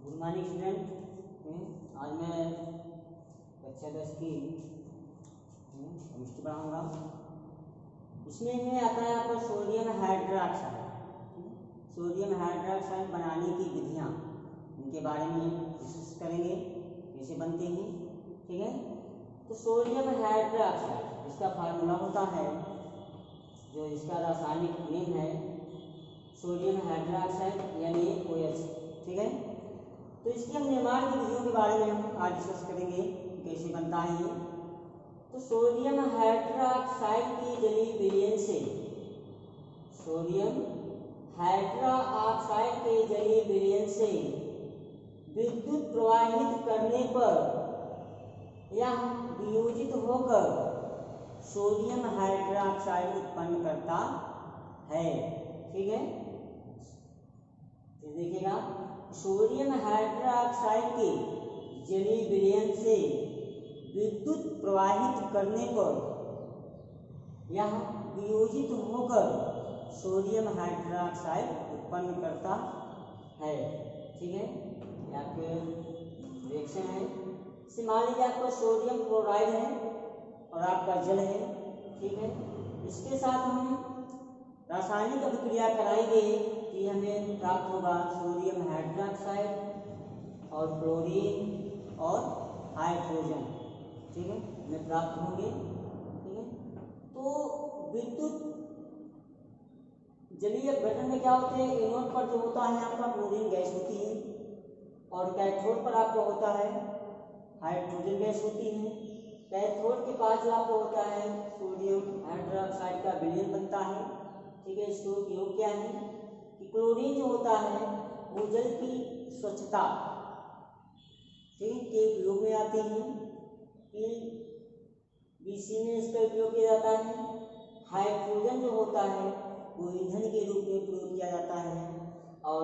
Good morning student. आज मैं कक्षा 10 की केमिस्ट्री पढ़ाऊँगा। इसमें है आता है आपका सोडियम हाइड्रोक्साइड। सोडियम हाइड्रोक्साइड बनाने की विधियाँ, इनके बारे में डिस्कस करेंगे, कैसे बनते हैं। ठीक है, तो सोडियम हाइड्रोक्साइड इसका फार्मूला होता है, जो इसका रासायनिक नेम है सोडियम हाइड्रोक्साइड यानी OH। ठीक है, तो इसके हम निर्माण की विधियों के बारे में हम आज डिस्कस करेंगे, कैसे बनता है ये। तो सोडियम हाइड्रोक्साइड की जलीय विलयन से, सोडियम हाइड्रोक्साइड के जलीय विलयन से विद्युत प्रवाहित करने पर यह वियोजित होकर सोडियम हाइड्रोक्साइड उत्पन्न करता है। ठीक है, तो देखिएगा, सोडियम हाइड्रोक्साइड के जलीय विलयन से विद्युत प्रवाहित करने पर यह वियोजित होकर सोडियम हाइड्रोक्साइड उत्पन्न करता है। ठीक है, ये आपके रिएक्शन है। इसे मान लीजिए आपका सोडियम क्लोराइड है और आपका जल है। ठीक है, इसके साथ हम रासायनिक अभिक्रिया कराएंगे कि हमें प्राप्त होगा सोडियम हाइड्रोक्साइड और क्लोरीन और हाइड्रोजन। ठीक है, हमें प्राप्त होंगे। ठीक है, तो विद्युत जलीय अपघटन में क्या होते हैं, एनोड पर जो होता है आपका क्लोरीन गैस होती है और कैथोड पर आपका होता है हाइड्रोजन गैस होती है। कैथोड के पास जो आपका होता है सोडियम हाइड्रोक्साइड का विलयन बनता है। ठीक है, इसका उपयोग क्या है कि क्लोरीन जो होता है वो जल की स्वच्छता ठीक के उपयोग में आते हैं कि BC में इसका उपयोग किया जाता है। हाइड्रोजन जो होता है वो ईंधन के रूप में प्रयोग किया जाता है और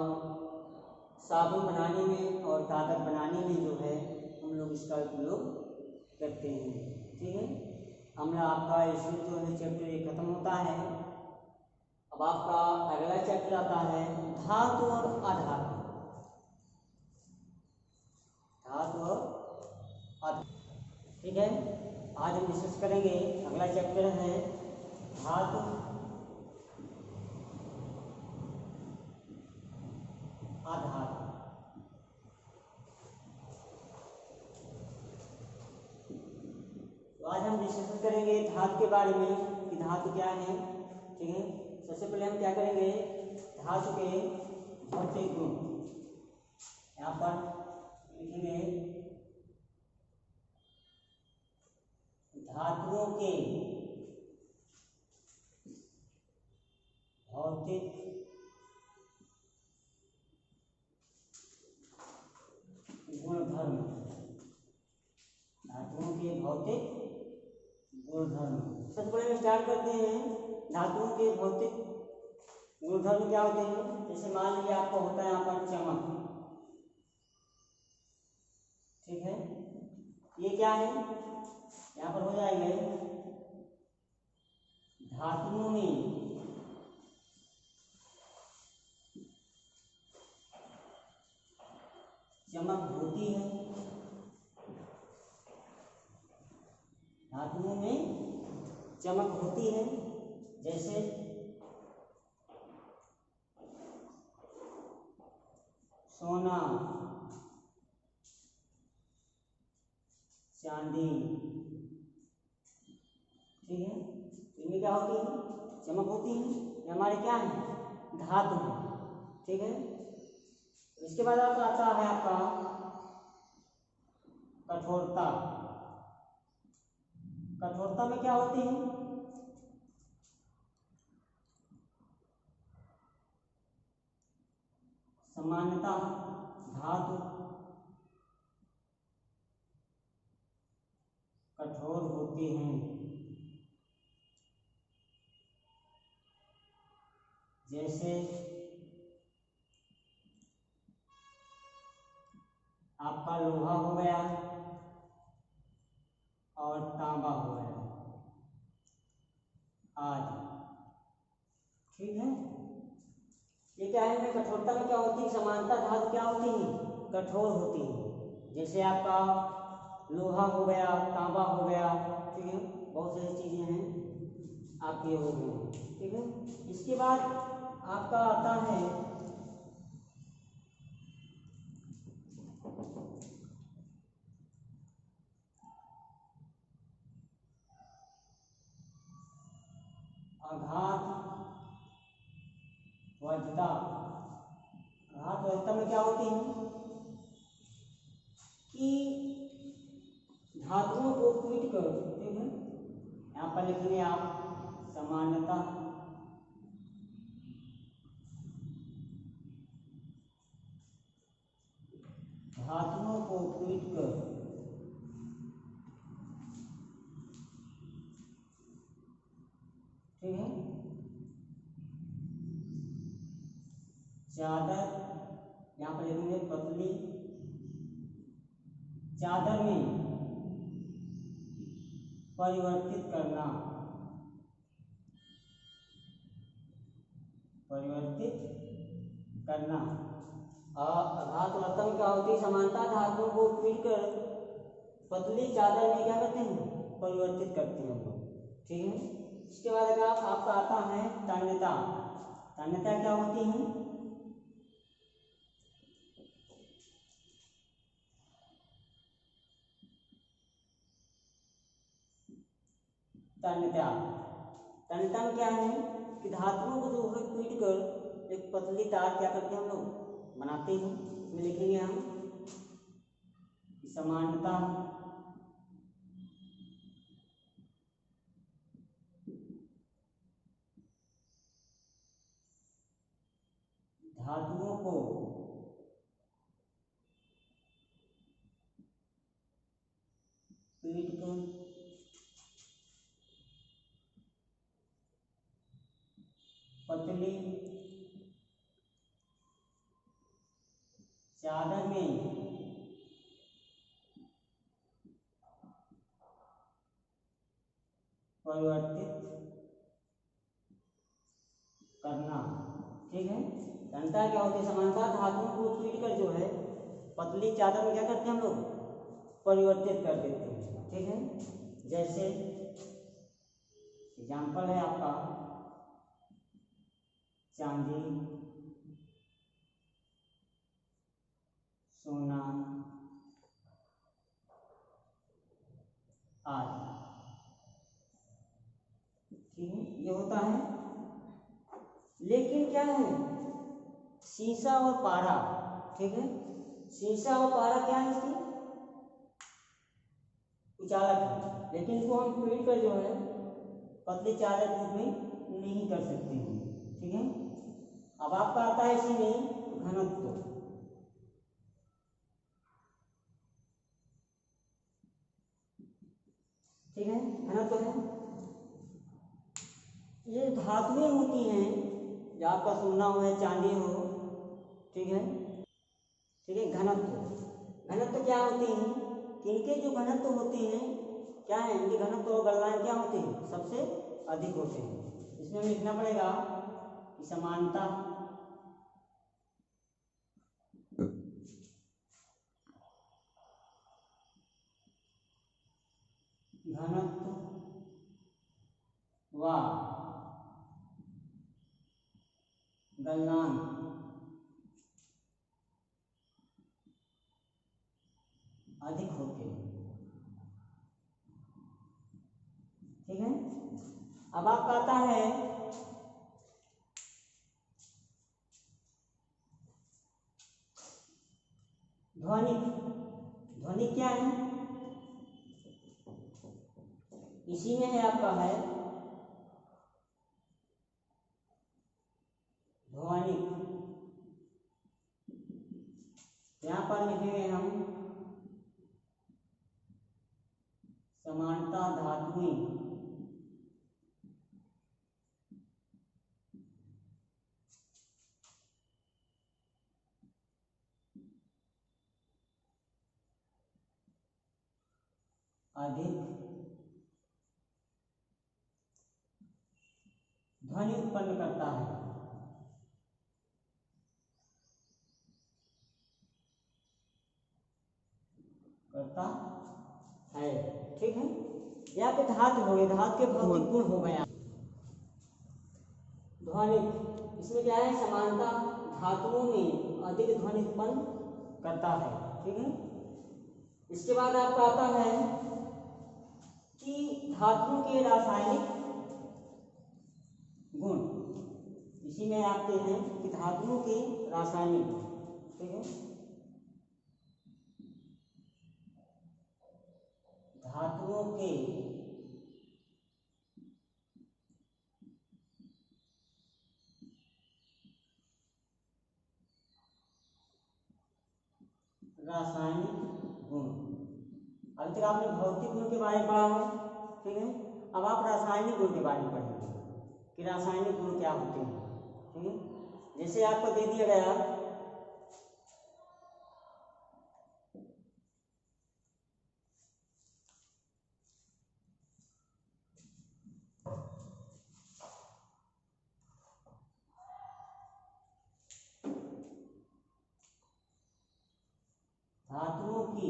साबुन बनाने में और कागज बनाने में जो है हम लोग इसका उपयोग करते हैं। ठीक है, हमारा आपका इसमें जो है चैप्टर ये खत्म होता है। अब आपका अगला चैप्टर आता है धातु और अधातु। धातु और अधातु। ठीक है, आज हम डिस्कस करेंगे, अगला चैप्टर है धातु अधातु। तो आज हम डिस्कस करेंगे धातु के बारे में कि धातु क्या है। ठीक है, सबसे पहले हम क्या करेंगे, धातु के भौतिक गुण यहाँ पर लिखेंगे। धातुओं के भौतिक गुणधर्म, धातुओं के भौतिक गुणधर्म। सबसे पहले स्टार्ट करते हैं, धातुओं के भौतिक गुणधर्म क्या होते हैं। जैसे मान लीजिए आपको होता है यहाँ पर चमक। ठीक है, ये क्या है, यहाँ पर हो जाएंगे धातुओं में चमक होती है। धातुओं में चमक होती है, जैसे सोना, चांदी। ठीक है, इनमें क्या होती है, चमक होती है। ये हमारे क्या है, धातु है। ठीक है, इसके बाद आपका आता है आपका कठोरता। कठोरता में क्या होती है, सामान्यतः धातु कठोर होती हैं, जैसे आपका लोहा हो गया और तांबा हो गया आदि। ठीक है, ये क्या है, कठोरता में क्या होती है, समानता धातु क्या होती है, कठोर होती हैं, जैसे आपका लोहा हो गया, तांबा हो गया, ठीक है, बहुत सारी चीज़ें हैं आपके हो गए, ठीक है। इसके बाद आपका आता है आघात वज्रता। आघात वज्रता में क्या होती है कि धातुओं को पीट कर, ठीक है, यहाँ पर लिखेंगे आप समानता, धातुओं को पीट कर ठीक है, चादर, यहाँ पर लिखेंगे पतली चादर में परिवर्तित करना, परिवर्तित करना। आघात वज्रता में क्या होती है, समानता धातुओं को पीट कर पतली चादर में क्या करते हैं, परिवर्तित करते हैं हम लोग, ठीक है। इसके बाद अगर आपका आता है तन्यता। तन्यता क्या होती है, तन्यता। तन्यता में क्या है कि धातुओं को जो है पीट कर एक पतली तार क्या करते हैं हम लोग बनाते हैं। इसमें लिखेंगे हम समानता धातुओं को पीट कर पतली चादर में परिवर्तित करना, ठीक है। तन्यता क्या होती है, समानता धातुओं को पीट कर जो है पतली चादर में क्या करते हैं हम लोग परिवर्तित कर देते हैं, ठीक है। जैसे एग्जाम्पल है आपका चांदी, सोना आदि, ठीक है, ये होता है। लेकिन क्या है शीशा और पारा, ठीक है, शीशा और पारा क्या है, इसकी उचालक है, लेकिन इसको हम पीट कर जो है पतली चादर के रूप में नहीं कर सकते हैं, ठीक है। अब आपका आता है इसी में घनत्व। ठीक है, घनत्व है, ये धातुएं होती हैं, जो आपका सोना हो या चांदी हो, ठीक है, ठीक है। घनत्व, घनत्व क्या होती हैं कि इनके जो घनत्व होते हैं क्या है, इनके घनत्व और गलनांक क्या होते हैं, सबसे अधिक होते हैं। इसमें हमें लिखना पड़ेगा कि समानता घनत्व व गलनांक अधिक होते हैं, ठीक है। अब आपका आता है ध्वनिक। ध्वनिक क्या है, इसी में है आपका है ध्वनिक। यहां पर लिखेंगे हम समानता धातुएं अधिक ध्वनि उत्पन्न करता है। करता है। ठीक है, यहाँ पे धातु हो गए, धातु के भौतिक गुण हो गया। ध्वनिक, इसमें क्या है, समानता धातुओं में अधिक ध्वनि उत्पन्न करता है। ठीक है, इसके बाद आपका आता है कि धातुओं के रासायनिक गुण, इसी में आते हैं कि धातुओं के रासायनिक गुण। ठीक है, धातुओं के रासायनिक गुण। अभी तक आपने भौतिक गुण के बारे में पढ़ा है। ठीक है, अब आप रासायनिक गुण के बारे में पढ़ेंगे कि रासायनिक गुण क्या होते हैं। ठीक है, जैसे आपको दे दिया गया धातुओं की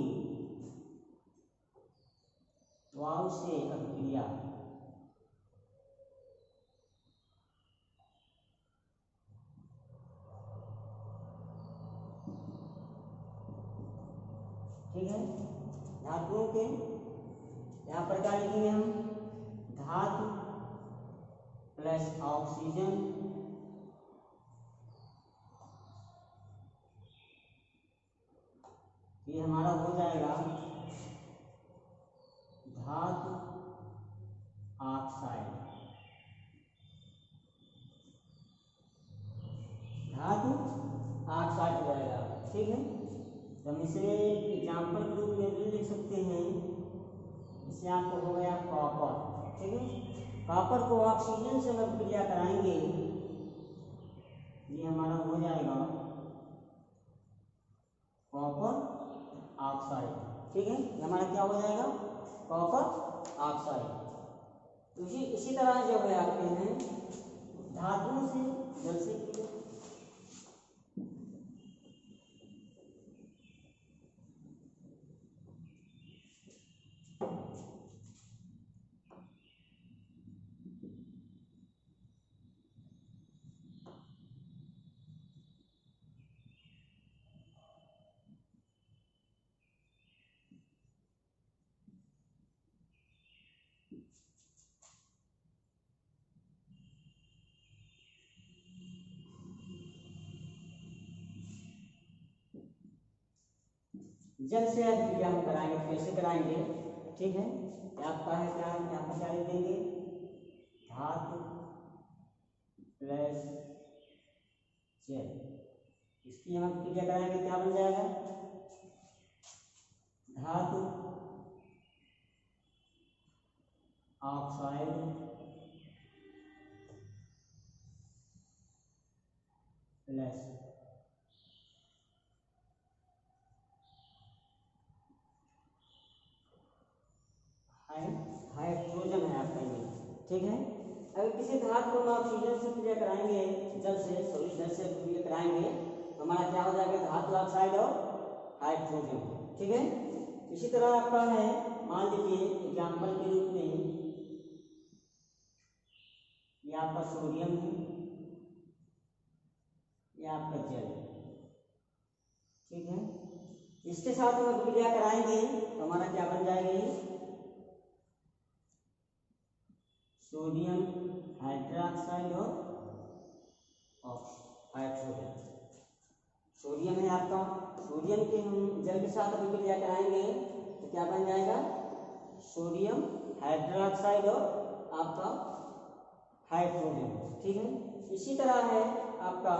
वायु से अभिक्रिया। ठीक है, धातुओं के यहाँ पर क्या लिखेंगे हम, धातु प्लस ऑक्सीजन ये हमारा हो जाएगा धातु ऑक्साइड। धातु ऑक्साइड हो जाएगा। ठीक है, तो हम इसे एग्जाम्पल के रूप में भी लिख सकते हैं। इससे आपको हो गया कॉपर। ठीक है, कॉपर को ऑक्सीजन से हम अभिक्रिया कराएंगे, ये हमारा हो जाएगा कॉपर ऑक्साइड। ठीक है, ये हमारा क्या हो जाएगा, कॉपर ऑक्साइड। इसी तरह जो है आपके हैं धातुओं से जल से क्रिया। जल से अभिक्रिया हम कराएंगे, कैसे कराएंगे। ठीक है, आपका है क्या, यहाँ पर क्या लिख देंगे, धातु प्लस जल, इसकी हम अभिक्रिया कराएंगे, क्या बन जाएगा, धातु ऑक्साइड प्लस हाइड्रोजन है आपका ये। ठीक है, अगर किसी धातु को हम ऑक्सीजन से क्रिया कराएंगे, जल से क्रिया कराएंगे, तो हमारा क्या हो जाएगा, धातु ऑक्साइड और हाइड्रोजन। ठीक है, इसी तरह आपका है, मान लीजिए एग्जाम्पल के रूप में ये आपका सोडियम है, ये आपका जल। ठीक है, इसके साथ हम अभिक्रिया कराएंगे तो हमारा क्या बन जाएगा, ये सोडियम हाइड्रोक्साइड और हाइड्रोजन। सोडियम है आपका, सोडियम के हम जल के साथ अभिक्रिया कराएंगे तो क्या बन जाएगा, सोडियम हाइड्रोक्साइड और आपका हाइड्रोजन। ठीक है, इसी तरह है आपका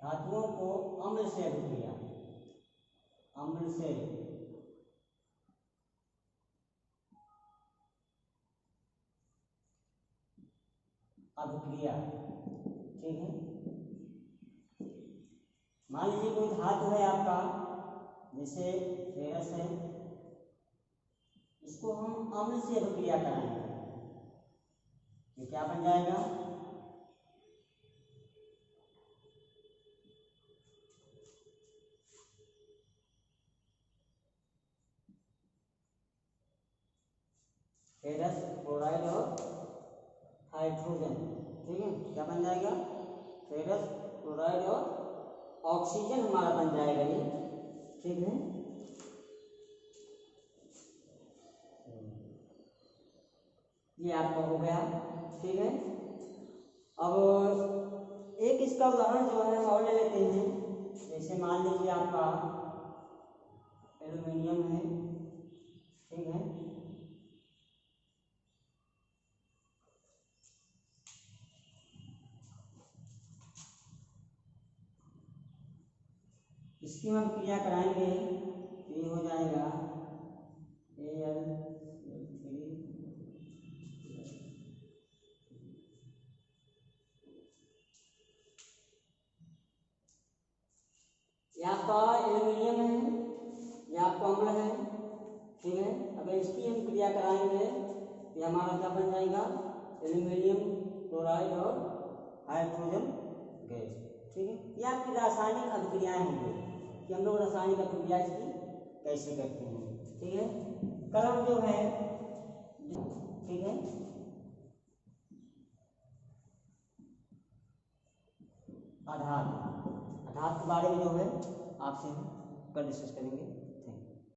धातुओं को अम्ल से अभिक्रिया, अम्ल से अभिक्रिया। ठीक है, मान लीजिए कोई धातु है आपका, जैसे फेरस है, इसको हम अम्ल से अभिक्रिया कराएंगे तो क्या बन जाएगा, फेरस क्लोराइड और हाइड्रोजन। ठीक है, क्या बन जाएगा, फेरस क्लोराइड और ऑक्सीजन हमारा बन जाएगा ये। ठीक है, ये आपका हो गया। ठीक है, अब एक इसका उदाहरण जो है और ले लेते हैं। जैसे मान लीजिए आपका एल्युमिनियम है। ठीक है, इसकी हम क्रिया कराएंगे तो ये हो जाएगा Al3। ये आपका एल्युमिनियम है, ये आपका अम्ल है। ठीक है, अगर इसकी हम क्रिया कराएंगे तो ये हमारा क्या बन जाएगा, एल्युमिनियम क्लोराइड और हाइड्रोजन गैस। ठीक है, ये आपकी रासायनिक अभिक्रियाएं होंगी कि हम लोग रासायनिक अभिक्रिया इसकी कैसे करते हैं। ठीक है, क्रम जो है, ठीक है, आधार के बारे में जो है आपसे हम कल डिस्कस करेंगे।